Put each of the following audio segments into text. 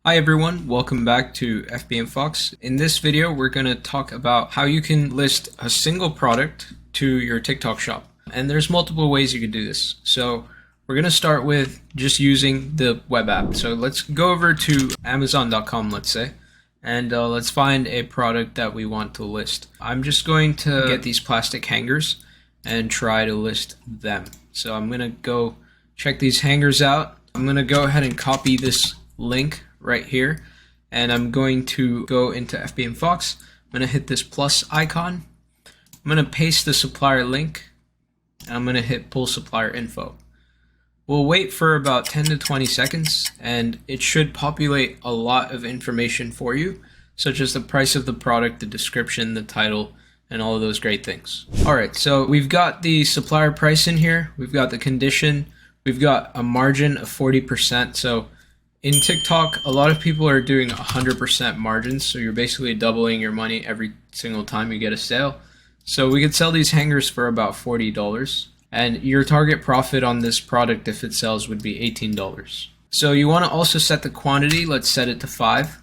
Hi everyone, welcome back to Fbmfox. In this video, we're going to talk about how you can list a single product to your TikTok shop. And there's multiple ways you can do this. So we're going to start with just using the web app. So let's go over to Amazon.com, let's say, and let's find a product that we want to list. I'm just going to get these plastic hangers and try to list them. So I'm going to go check these hangers out. I'm going to go ahead and copy this link right here, and I'm going to go into Fbmfox. I'm going to hit this plus icon. I'm going to paste the supplier link, and I'm going to hit pull supplier info. We'll wait for about 10 to 20 seconds, and it should populate a lot of information for you, such as the price of the product, the description, the title, and all of those great things. Alright, so we've got the supplier price in here, we've got the condition, we've got a margin of 40%. So in TikTok, a lot of people are doing 100% margins, so you're basically doubling your money every single time you get a sale. So we could sell these hangers for about $40, and your target profit on this product, if it sells, would be $18. So you want to also set the quantity. Let's set it to 5,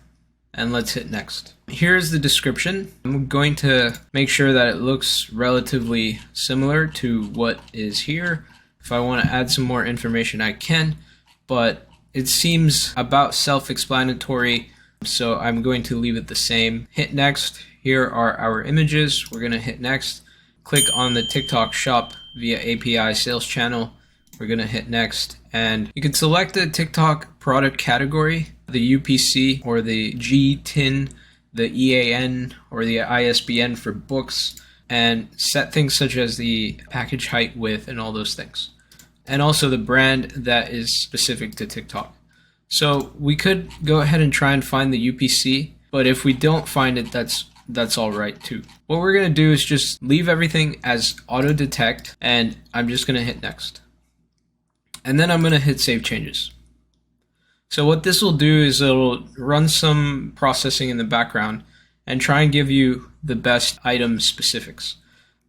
and let's hit next. Here's the description. I'm going to make sure that it looks relatively similar to what is here. If I want to add some more information, I can, but it seems about self-explanatory, so I'm going to leave it the same. Hit next. Here are our images. We're going to hit next. Click on the TikTok shop via API sales channel. We're going to hit next, and you can select the TikTok product category, the UPC or the GTIN, the EAN or the ISBN for books, and set things such as the package height, width, and all those things. And also the brand that is specific to TikTok. So we could go ahead and try and find the UPC, but if we don't find it, that's all right too. What we're going to do is just leave everything as auto detect, and I'm just going to hit next. And then I'm going to hit save changes. So what this will do is it'll run some processing in the background and try and give you the best item specifics.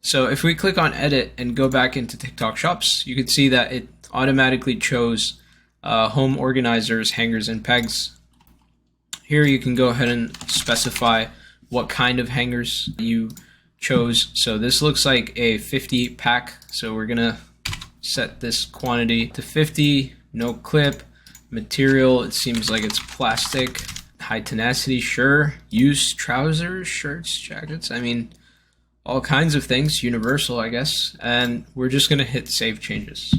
So if we click on edit and go back into TikTok shops, you can see that it automatically chose home organizers, hangers, and pegs. Here you can go ahead and specify what kind of hangers you chose. So this looks like a 50 pack. So we're gonna set this quantity to 50, no clip, material, it seems like it's plastic, high tenacity, sure, use trousers, shirts, jackets, I mean, all kinds of things, universal, I guess, and we're just going to hit save changes.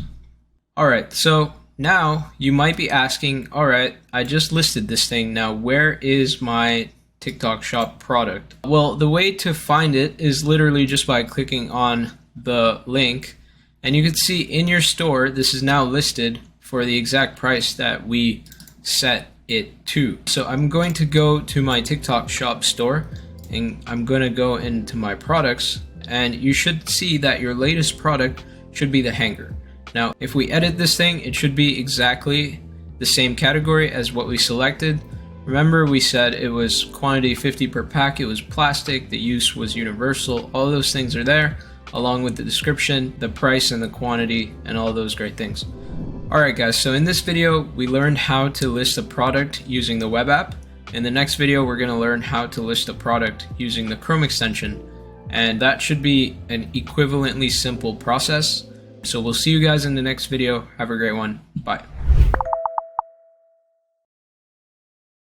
Alright, so now you might be asking, alright, I just listed this thing, now where is my TikTok shop product? Well, the way to find it is literally just by clicking on the link, and you can see in your store, this is now listed for the exact price that we set it to. So I'm going to go to my TikTok shop store, and I'm going to go into my products, and you should see that your latest product should be the hanger. Now if we edit this thing, it should be exactly the same category as what we selected. Remember, we said it was quantity 50 per pack, it was plastic, the use was universal, all those things are there, along with the description, the price, and the quantity, and all those great things. Alright guys, so in this video we learned how to list a product using the web app. In the next video, we're going to learn how to list a product using the Chrome extension, and that should be an equivalently simple process. So we'll see you guys in the next video. Have a great one. Bye.